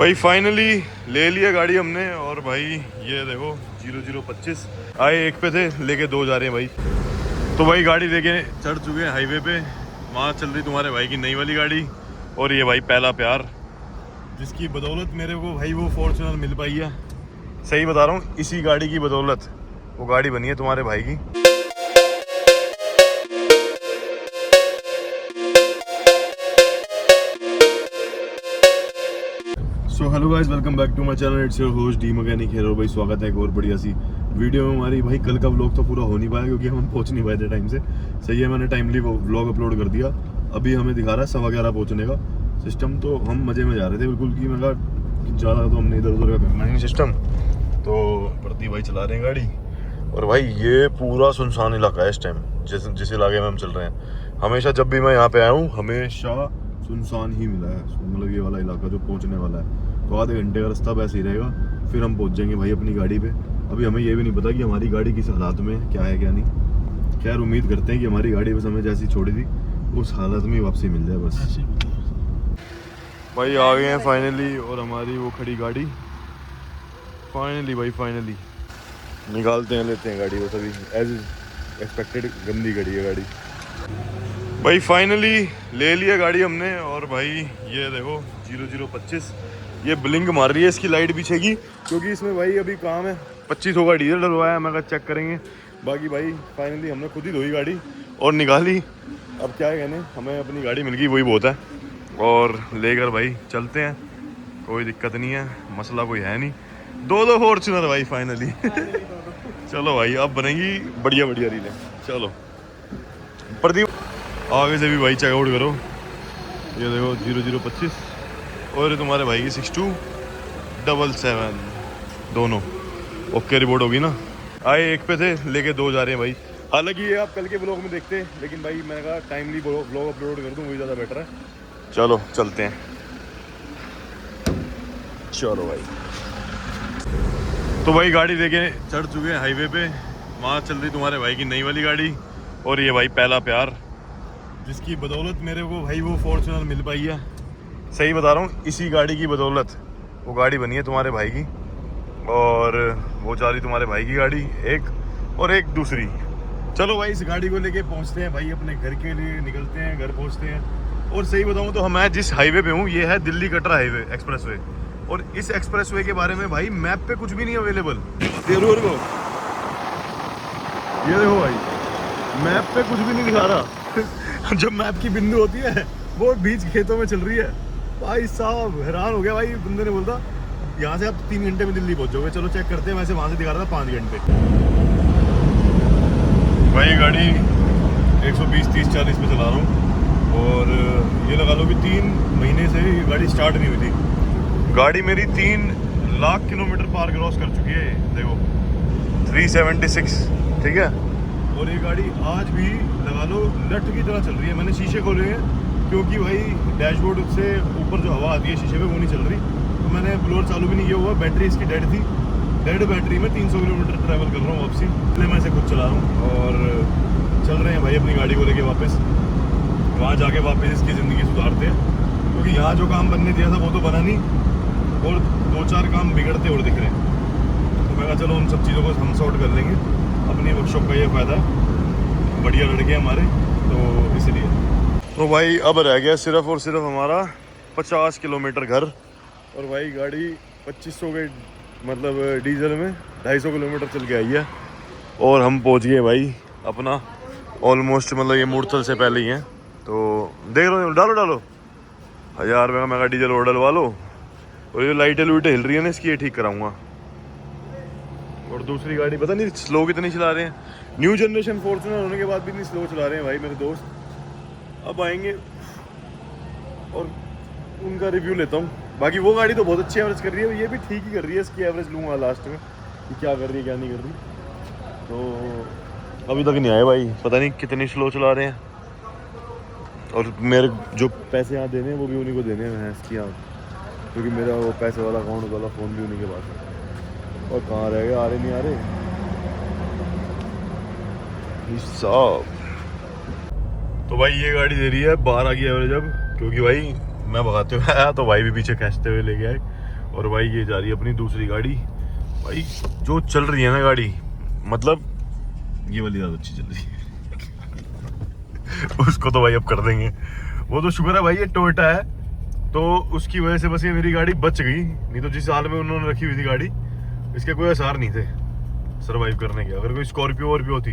भाई फाइनली ले लिया गाड़ी हमने। और भाई ये देखो 0025 आए एक पे थे, लेके दो जा रहे हैं भाई। तो भाई गाड़ी लेके चढ़ चुके हैं हाईवे पे। वहाँ चल रही तुम्हारे भाई की नई वाली गाड़ी। और ये भाई पहला प्यार, जिसकी बदौलत मेरे को भाई वो फॉर्च्यूनर मिल पाई है। सही बता रहा हूँ, इसी गाड़ी की बदौलत वो गाड़ी बनी है तुम्हारे भाई की। So hello guys, welcome back to my channel. It's your host D mechanic here. भाई स्वागत है एक और बढ़िया सी वीडियो में हमारी। भाई कल का व्लॉग तो पूरा हो नहीं पाया क्योंकि हम पहुंच नहीं पाए थे टाइम से। सही है, मैंने टाइमली व्लॉग अपलोड कर दिया। अभी हमें दिखा रहा है 11:15 पहुंचने का सिस्टम। तो हम मजे में जा रहे थे बिल्कुल कि मैं कहा ज़्यादा तो हमने इधर उधर का करना ही सिस्टम। तो प्रदीप भाई चला रहे हैं गाड़ी। और भाई ये पूरा सुनसान इलाका है इस टाइम, जिस इलाके में हम चल रहे हैं। हमेशा जब भी मैं यहाँ पे आया हूँ हमेशा सुनसान ही मिला है। मतलब ये वाला इलाका जो पहुँचने वाला है, तो आधे घंटे का रास्ता वैसे ही रहेगा, फिर हम पहुँच जाएंगे भाई अपनी गाड़ी पे। अभी हमें ये भी नहीं पता कि हमारी गाड़ी किस हालात में है, क्या है क्या नहीं। खैर उम्मीद करते हैं कि हमारी गाड़ी बस हमें जैसी छोड़ी थी उस हालत में वापसी मिल जाए बस। भाई आ गए हैं फाइनली, और हमारी वो खड़ी गाड़ी फाइनली भाई फाइनली निकालते हैं, लेते हैं गाड़ी। वो सभी एज एक्सपेक्टेड गंदी गाड़ी है गाड़ी। भाई फाइनली ले लिया गाड़ी हमने। और भाई ये देखो 0025 ये ब्लिंक मार रही है इसकी लाइट पीछे की, क्योंकि इसमें भाई अभी काम है। 2500 का डीजल डलवाया है, मैं कहा चेक करेंगे। बाकी भाई फाइनली हमने खुद ही धोई गाड़ी और निकाली। अब क्या है कहने, हमें अपनी गाड़ी मिल गई वही बहुत है। और लेकर भाई चलते हैं, कोई दिक्कत नहीं है, मसला कोई है नहीं। दो फॉर्च्यूनर भाई फाइनली चलो भाई अब बनेगी बढ़िया बढ़िया रीलें। चलो प्रदीप आगे से भी भाई चेकआउट करो। ये देखो 0025 और ये तुम्हारे भाई की 6277 दोनों ओके रिपोर्ट होगी ना। आए एक पे थे, लेके दो जा रहे हैं भाई। हालांकि ये आप कल के ब्लॉग में देखते हैं, लेकिन भाई मैंने कहा टाइमली ब्लॉग अपलोड कर दूँ, वही ज़्यादा बेटर है। चलो चलते हैं। चलो भाई, तो भाई गाड़ी लेके चढ़ चुके हैं हाईवे पे। वहाँ चल रही तुम्हारे भाई की नई वाली गाड़ी। और ये भाई पहला प्यार, जिसकी बदौलत मेरे को भाई वो फॉर्च्यूनर मिल पाई है। सही बता रहा हूँ, इसी गाड़ी की बदौलत वो गाड़ी बनी है तुम्हारे भाई की। और वो जा रही तुम्हारे भाई की गाड़ी एक, और एक दूसरी। चलो भाई इस गाड़ी को लेके पहुँचते हैं भाई, अपने घर के लिए निकलते हैं, घर पहुँचते हैं। और सही बताऊँ तो मैं जिस हाईवे पे हूँ ये है दिल्ली कटरा हाईवे एक्सप्रेसवे। और इस एक्सप्रेसवे के बारे में भाई मैप पे कुछ भी नहीं अवेलेबल। ये देखो भाई मैप पे कुछ भी नहीं दिखा रहा जब मैप की बिंदु होती है वो बीच खेतों में चल रही है। भाई साहब हैरान हो गया भाई, बंदे ने बोलता यहाँ से आप 3 घंटे में दिल्ली पहुंचोगे। चलो चेक करते हैं, वैसे वहाँ से दिखा रहा था 5 घंटे। भाई गाड़ी 120, 30, 40 पे चला रहा हूँ। और ये लगा लो कि 3 महीने से ये गाड़ी स्टार्ट नहीं हुई थी। गाड़ी मेरी 3 लाख किलोमीटर पार क्रॉस कर चुकी है, देखो 376, ठीक है। और ये गाड़ी आज भी लगा लो लठ की तरह चल रही है। मैंने शीशे खोले हैं क्योंकि भाई डैशबोर्ड से ऊपर जो हवा आती है शीशे पे वो नहीं चल रही। तो मैंने ब्लोअर चालू भी नहीं किया हुआ। बैटरी इसकी डेड थी, डेड बैटरी में 300 किलोमीटर ट्रैवल कर रहा हूँ वापसी। इसलिए मैं इसे खुद चला रहा हूँ। और चल रहे हैं भाई अपनी गाड़ी को लेके वापस। वहाँ जाके वापस इसकी ज़िंदगी सुधारते हैं, क्योंकि यहाँ जो काम बनने दिया था वो तो बना नहीं, और 2-4 काम बिगड़ते और दिख रहे हैं। तो मैं कहा चलो उन सब चीज़ों को हम सॉर्ट कर लेंगे। अपनी वर्कशॉप का ये फ़ायदा है, बढ़िया लड़के हमारे, तो इसलिए। तो भाई अब रह गया सिर्फ और सिर्फ हमारा 50 किलोमीटर घर। और भाई गाड़ी 2500 के मतलब डीजल में 250 किलोमीटर चल के आई है। और हम पहुंच गए भाई अपना ऑलमोस्ट, मतलब ये मूर्थल से पहले ही है। तो देख लो, डालो 1000 रुपये का मैं डीजल और डलवा लो। और ये लाइटें हिल रही है ना इसकी, ये ठीक कराऊंगा। और दूसरी गाड़ी पता नहीं स्लो कितनी चला रहे हैं। न्यू जनरेशन फॉर्च्यूनर होने के बाद भी इतनी स्लो चला रहे हैं भाई मेरे दोस्त। अब आएंगे और उनका रिव्यू लेता हूँ। बाकी वो गाड़ी तो बहुत अच्छी एवरेज कर रही है, ये भी ठीक ही कर रही है। इसकी एवरेज लूँगा लास्ट में कि क्या कर रही है क्या नहीं कर रही। तो अभी तक नहीं आए भाई, पता नहीं कितनी स्लो चला रहे हैं। और मेरे जो पैसे यहाँ देने हैं वो भी उन्हीं को देने हैं इसकी यहाँ, क्योंकि मेरा वो पैसे वाला अकाउंट वाला फ़ोन भी उन्हीं के पास है। और कहाँ रह गए, आ रहे नहीं आ रहे सब। तो भाई ये गाड़ी दे रही है 12 की एवरेज अब, क्योंकि भाई मैं भगाते हुए आया तो भाई भी पीछे खींचते हुए लेके आए। और भाई ये जा रही है अपनी दूसरी गाड़ी। भाई जो चल रही है ना गाड़ी, मतलब ये वाली ज़्यादा अच्छी चल रही है। उसको तो भाई अब कर देंगे, वो तो शुक्र है भाई ये टोयोटा है तो उसकी वजह से बस ये मेरी गाड़ी बच गई, नहीं तो जिस हाल में उन्होंने रखी हुई थी गाड़ी, इसके कोई आसार नहीं थे सरवाइव करने के। अगर कोई स्कॉर्पियो वॉर्पियो होती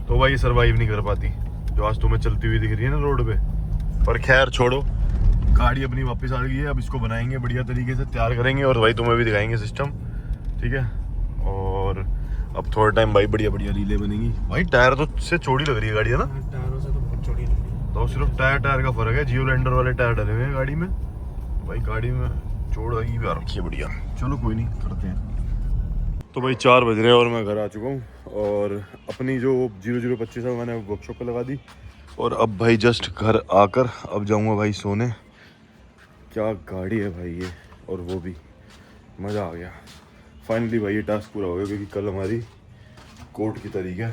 तो भाई ये सरवाइव नहीं कर पाती, जो आज तुम्हें चलती हुई दिख रही है ना रोड पे। पर खैर छोड़ो, गाड़ी अपनी वापस आ गई है। अब इसको बनाएंगे बढ़िया तरीके से, तैयार करेंगे और भाई तुम्हें भी दिखाएंगे सिस्टम, ठीक है। और अब थोड़ा टाइम भाई बढ़िया बढ़िया रीलें बनेंगी। भाई टायर तो से चौड़ी लग रही है गाड़ी, है ना? टायरों से तो बहुत चौड़ी लग रही है। तो सिर्फ टायर का फर्क है, जियो लैंडर वाले टायर डले हुए हैं गाड़ी में। भाई गाड़ी में चौड़ाई भी आ रखी है बढ़िया। चलो कोई नहीं, करते हैं। तो भाई 4 बज रहे हैं और मैं घर आ चुका हूँ और अपनी जो 0025 है मैंने वर्कशॉप पे लगा दी। और अब भाई जस्ट घर आकर अब जाऊँगा भाई सोने। क्या गाड़ी है भाई ये, और वो भी मज़ा आ गया फाइनली भाई। ये टास्क पूरा हो गया क्योंकि कल हमारी कोर्ट की तारीख है,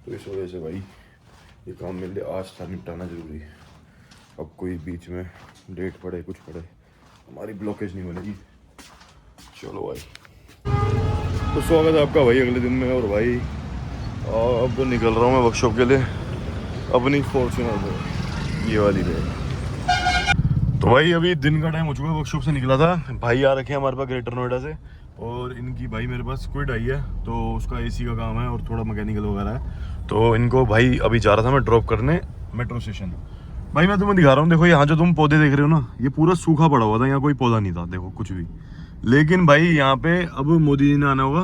तो इस वजह से भाई ये काम मेरे लिए आज था निपटाना ज़रूरी है। अब कोई बीच में डेट पड़े कुछ पड़े हमारी ब्लॉकेज नहीं बनेगी। चलो भाई, तो स्वागत है आपका भाई अगले दिन में। और भाई अब निकल रहा हूँ मैं वर्कशॉप के लिए अपनी फॉर्च्यूनर पे, ये वाली पे। तो भाई अभी दिन का टाइम हो चुका है, वर्कशॉप से निकला था। भाई आ रखे हैं हमारे पास ग्रेटर नोएडा से, और इनकी भाई मेरे पास क्विड आई है तो उसका एसी का काम है और थोड़ा मैकेनिकल वगैरह है। तो इनको भाई अभी जा रहा था मैं ड्रॉप करने मेट्रो स्टेशन। भाई मैं तुम्हें दिखा रहा हूँ, देखो यहाँ जो तुम पौधे देख रहे हो ना, ये पूरा सूखा पड़ा हुआ था, यहाँ कोई पौधा नहीं था देखो कुछ भी। लेकिन भाई यहाँ पे अब मोदी जी ने आना होगा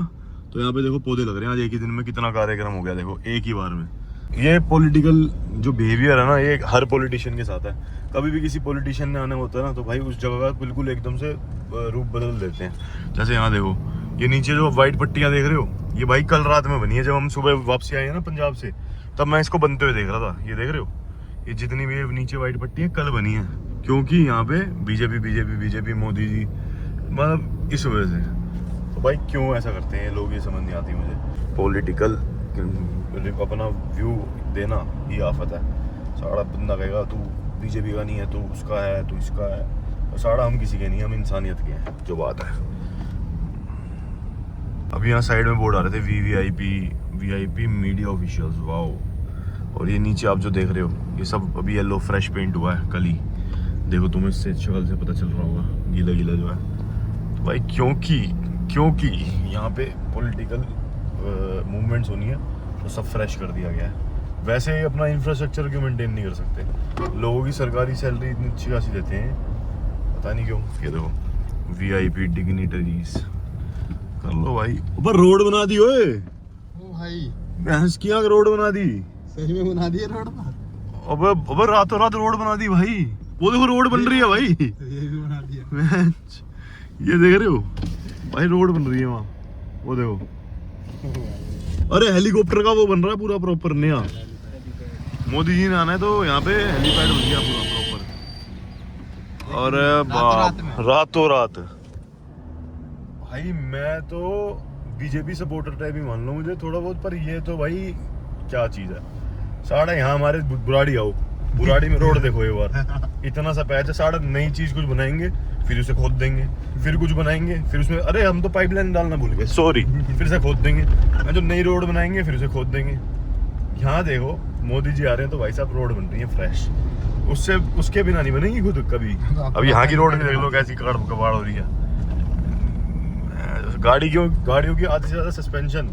तो यहाँ पे देखो पौधे लग रहे हैं। आज एक ही दिन में कितना कार्यक्रम हो गया देखो, एक ही बार में। ये पॉलिटिकल जो बिहेवियर है ना, ये हर पॉलिटिशियन के साथ है। कभी भी किसी पॉलिटिशियन ने आना होता है ना, तो भाई उस जगह का बिल्कुल एकदम से रूप बदल देते हैं। जैसे यहाँ देखो, ये नीचे जो वाइट पट्टियाँ देख रहे हो, ये भाई कल रात में बनी है। जब हम सुबह वापसी आए हैं ना पंजाब से, तब मैं इसको बनते हुए देख रहा था। ये देख रहे हो, ये जितनी भी नीचे वाइट पट्टी है कल बनी है, क्योंकि यहाँ पे बीजेपी मोदी जी, मतलब इस वजह से। तो भाई क्यों ऐसा करते हैं लोग, ये समझ नहीं आती मुझे। पॉलिटिकल अपना व्यू देना ही आफत है। सारा बंदा कहेगा तू बीजेपी का नहीं है, तू उसका है, तू इसका है। और सारा हम किसी के नहीं, हम इंसानियत के हैं, जो बात है। अब यहाँ साइड में बोर्ड आ रहे थे वीवीआईपी मीडिया ऑफिशियल्स, वाओ। और ये नीचे आप जो देख रहे हो, ये सब अभी येलो फ्रेश पेंट हुआ है कल ही। देखो तुम्हें इससे शक्ल से पता चल रहा होगा, गीला गीला जो है। तो भाई क्योंकि यहाँ पे पॉलिटिकल मूवमेंट्स होनी है तो सब फ्रेश कर दिया गया है। वैसे ही अपना इंफ्रास्ट्रक्चर क्यों मेंटेन नहीं कर सकते? लोगों की सरकारी सैलरी इतनी अच्छी खासी देते हैं, पता नहीं क्यों। ये देखो वीआईपी डिग्निटरीज, कर लो भाई। ऊपर रोड बना दी ओए भाई, भैंस की आग रोड बना दी। सही में बना दिए रोड पर। अब रातों रात रोड बना दी भाई। वो देखो रोड बन रही है भाई, ये भी बना दिया। ये देख रहे हो भाई, रोड बन रही है वहाँ, वो देखो। अरे हेलीकॉप्टर का वो बन रहा है पूरा प्रॉपर नया। मोदी जी ने आना है तो यहाँ पे हेलीपैड बन गया पूरा प्रॉपर। और रातों रात भाई, मैं तो बीजेपी सपोर्टर टाइप ही मान लो मुझे थोड़ा बहुत, पर ये तो भाई क्या चीज है। साढ़ा यहाँ हमारे बुराड़ी आओ, बुराड़ी में रोड देखो एक बार, इतना सा पैच है। साढ़ा नई चीज कुछ बनाएंगे, फिर उसे खोद देंगे, फिर कुछ बनाएंगे, फिर उसमें अरे हम तो पाइपलाइन डालना भूल गए, सॉरी, फिर से खोद देंगे। जो नई रोड बनाएंगे फिर उसे खोद देंगे। यहाँ देखो मोदी जी आ रहे हैं तो भाई साहब रोड बन रही है फ्रेश, उससे उसके बिना नहीं बनेगी खुद कभी। अब यहाँ की रोड देख लो कैसी कबाड़ हो रही है। गाड़ियों की आधी से ज्यादा सस्पेंशन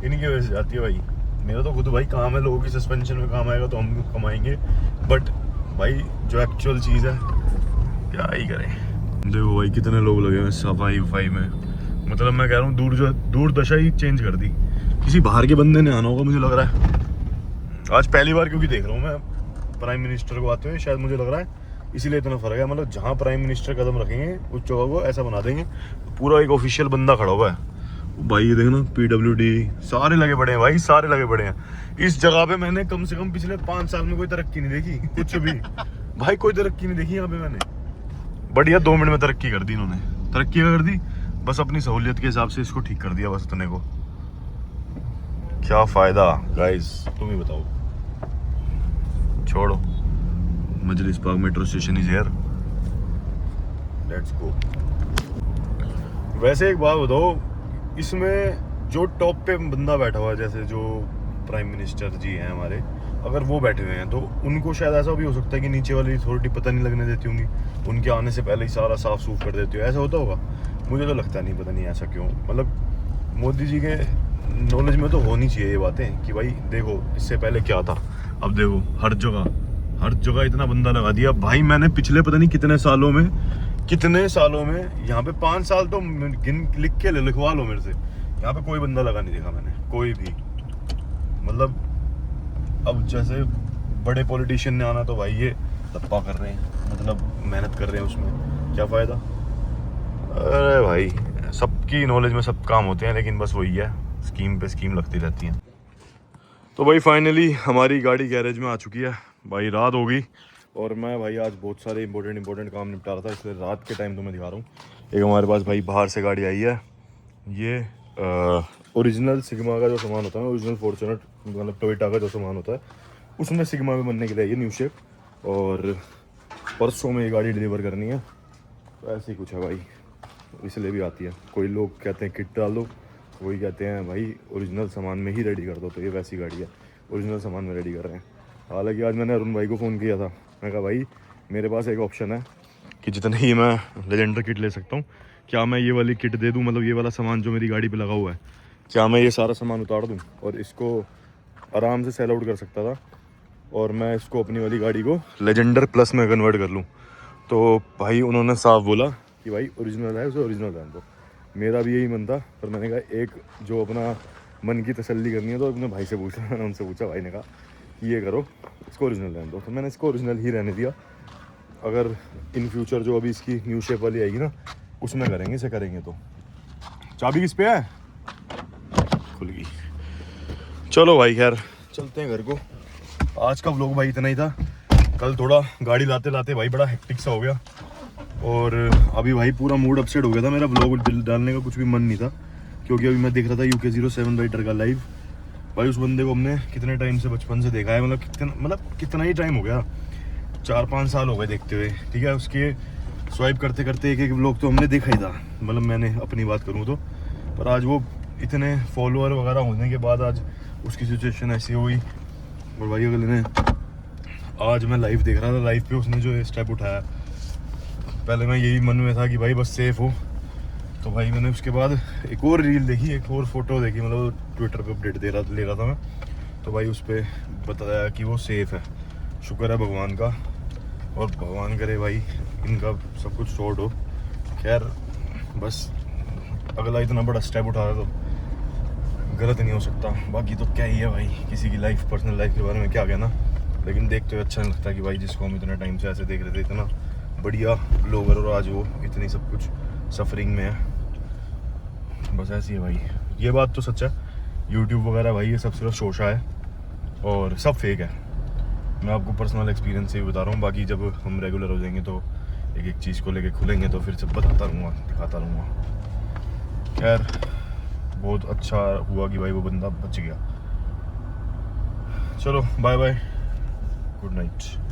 इनकी वजह से आती है भाई। मेरा तो खुद भाई काम है, लोगों की सस्पेंशन में काम आएगा तो हम भी कमाएंगे, बट भाई जो एक्चुअल चीज़ है क्या ही करें। देखो भाई कितने लोग लगे हुए सफाई वफाई में, मतलब मैं कह रहा हूँ दूरदशा ही चेंज कर दी। किसी बाहर के बंदे ने आना होगा मुझे लग रहा है आज पहली बार, क्योंकि देख रहा हूँ मैं प्राइम मिनिस्टर को आते हुए, शायद मुझे लग रहा है इसीलिए इतना फर्क है। मतलब जहाँ प्राइम मिनिस्टर कदम रखेंगे उस जगह को ऐसा बना देंगे, पूरा एक ऑफिशियल बंदा खड़ा हुआ है भाई। ये देखना PWD सारे लगे पड़े हैं भाई, सारे लगे पड़े हैं इस जगह पे। मैंने कम से कम पिछले 5 साल में कोई तरक्की नहीं देखी, कुछ भी भाई, कोई तरक्की नहीं देखी यहाँ पे मैंने। बढ़िया 2 मिनट में तरक्की कर दी इन्होंने। तरक्की कर दी बस अपनी सहूलियत के हिसाब से इसको ठीक कर दिया बस इतने को। क्या फायदा गाइस, तुम ही बताओ। छोड़ो, Majlis Park metro station is here, let's go. वैसे एक बात बताओ, इसमें जो टॉप पे बंदा बैठा हुआ है, जैसे जो प्राइम मिनिस्टर जी हैं हमारे, अगर वो बैठे हुए हैं तो उनको शायद ऐसा भी हो सकता है कि नीचे वाली अथॉरिटी पता नहीं लगने देती होंगी, उनके आने से पहले ही सारा साफ सूफ कर देती हो, ऐसा होता होगा। मुझे तो लगता नहीं, पता नहीं ऐसा क्यों। मतलब मोदी जी के नॉलेज में तो होनी चाहिए ये बातें कि भाई देखो इससे पहले क्या था, अब देखो हर जगह इतना बंदा लगा दिया भाई। मैंने पिछले पता नहीं कितने सालों में यहाँ पे 5 साल तो लिख के लिखवा लो मेरे से, यहाँ पे कोई बंदा लगा नहीं देखा मैंने, कोई भी। मतलब अब जैसे बड़े पॉलिटिशियन ने आना तो भाई ये धप्पा कर रहे हैं, मतलब मेहनत कर रहे हैं, उसमें क्या फ़ायदा। अरे भाई सबकी नॉलेज में सब काम होते हैं, लेकिन बस वही है, स्कीम पे स्कीम लगती रहती हैं। तो भाई फाइनली हमारी गाड़ी गैरेज में आ चुकी है भाई। रात हो गई और मैं भाई आज बहुत सारे इंपॉर्टेंट काम निपटा रहा था, इसलिए रात के टाइम तो मैं दिखा रहा हूँ। एक हमारे पास भाई बाहर से गाड़ी आई है, ये ओरिजिनल सिग्मा का जो सामान होता है, ओरिजिनल फॉर्च्यूनर मतलब टोयोटा का जो सामान होता है, उसमें सिग्मा में बनने के लिए ये न्यू शेप, और परसों में ये गाड़ी डिलीवर करनी है। तो ऐसे ही कुछ है भाई, इसलिए भी आती है। कोई लोग कहते हैं किट डाल दो, कोई कहते हैं भाई ओरिजिनल सामान में ही रेडी कर दो। तो ये वैसी गाड़ी है, ओरिजिनल सामान में रेडी कर रहे हैं। हालांकि आज मैंने अरुण भाई को फ़ोन किया था, मैं कहा भाई मेरे पास एक ऑप्शन है कि जितने ही मैं लेजेंडर किट ले सकता हूँ, क्या मैं ये वाली किट दे दूँ, मतलब ये वाला सामान जो मेरी गाड़ी पे लगा हुआ है, क्या मैं ये सारा सामान उतार दूँ और इसको आराम से सेल आउट कर सकता था, और मैं इसको अपनी वाली गाड़ी को लेजेंडर प्लस में कन्वर्ट कर लूँ। तो भाई उन्होंने साफ बोला कि भाई ओरिजिनल है, उसे ओरिजिनल रहने दो। मेरा भी यही मन था, पर मैंने कहा एक जो अपना मन की तसल्ली करनी है तो अपने भाई से पूछा, मैंने उनसे पूछा, भाई ने कहा कि ये करो, इसको ओरिजिनल रहने दो। तो मैंने इसको ओरिजिनल ही रहने दिया। अगर इन फ्यूचर जो अभी इसकी न्यू शेप वाली आएगी ना, उसमें करेंगे, इसे करेंगे। तो चाबी किस पे है? खुल गई। चलो भाई खैर चलते हैं घर को। आज का व्लॉग भाई इतना ही था। कल थोड़ा गाड़ी लाते लाते भाई बड़ा हेक्टिक सा हो गया, और अभी भाई पूरा मूड अपसेट हो गया था, मेरा व्लॉग डालने का कुछ भी मन नहीं था, क्योंकि अभी मैं देख रहा था UK07 राइडर का लाइव। भाई उस बंदे को हमने कितने टाइम से बचपन से देखा है, मतलब कितना ही टाइम हो गया, 4-5 साल हो गए देखते हुए, ठीक है। उसके स्वाइप करते करते एक व्लॉग तो हमने देखा ही था, मतलब मैंने अपनी बात करूँ तो। पर आज वो इतने फॉलोअर वगैरह होने के बाद आज उसकी सिचुएशन ऐसी हो गई। और भाई अगले ने, आज मैं लाइव देख रहा था, लाइव पे उसने जो स्टेप उठाया, पहले मैं यही मन में था कि भाई बस सेफ हो। तो भाई मैंने उसके बाद एक और रील देखी, एक और फोटो देखी, मतलब ट्विटर पे अपडेट ले रहा था मैं, तो भाई उस पर बताया कि वो सेफ है। शुक्र है भगवान का, और भगवान करे भाई इनका सब कुछ शॉर्ट हो। खैर बस अगला इतना बड़ा स्टेप उठा रहा तो गलत नहीं हो सकता। बाकी तो क्या ही है भाई, किसी की लाइफ, पर्सनल लाइफ के बारे में क्या कहना, लेकिन देखते हुए अच्छा नहीं लगता कि भाई जिसको हम इतने टाइम से ऐसे देख रहे थे, इतना बढ़िया ब्लॉगर, और आज वो इतनी सब कुछ सफरिंग में है। बस ऐसी है भाई, ये बात तो सच है। यूट्यूब वगैरह भाई ये सब सिर्फ शोशा है और सब फेक है। मैं आपको पर्सनल एक्सपीरियंस से ही बता रहा हूँ, बाकी जब हम रेगुलर हो जाएंगे तो एक एक चीज़ को लेके खुलेंगे तो फिर सब बताता रहूँगा, दिखाता रहूँगा। खैर बहुत अच्छा हुआ कि भाई वो बंदा बच गया। चलो बाय बाय, गुड नाइट।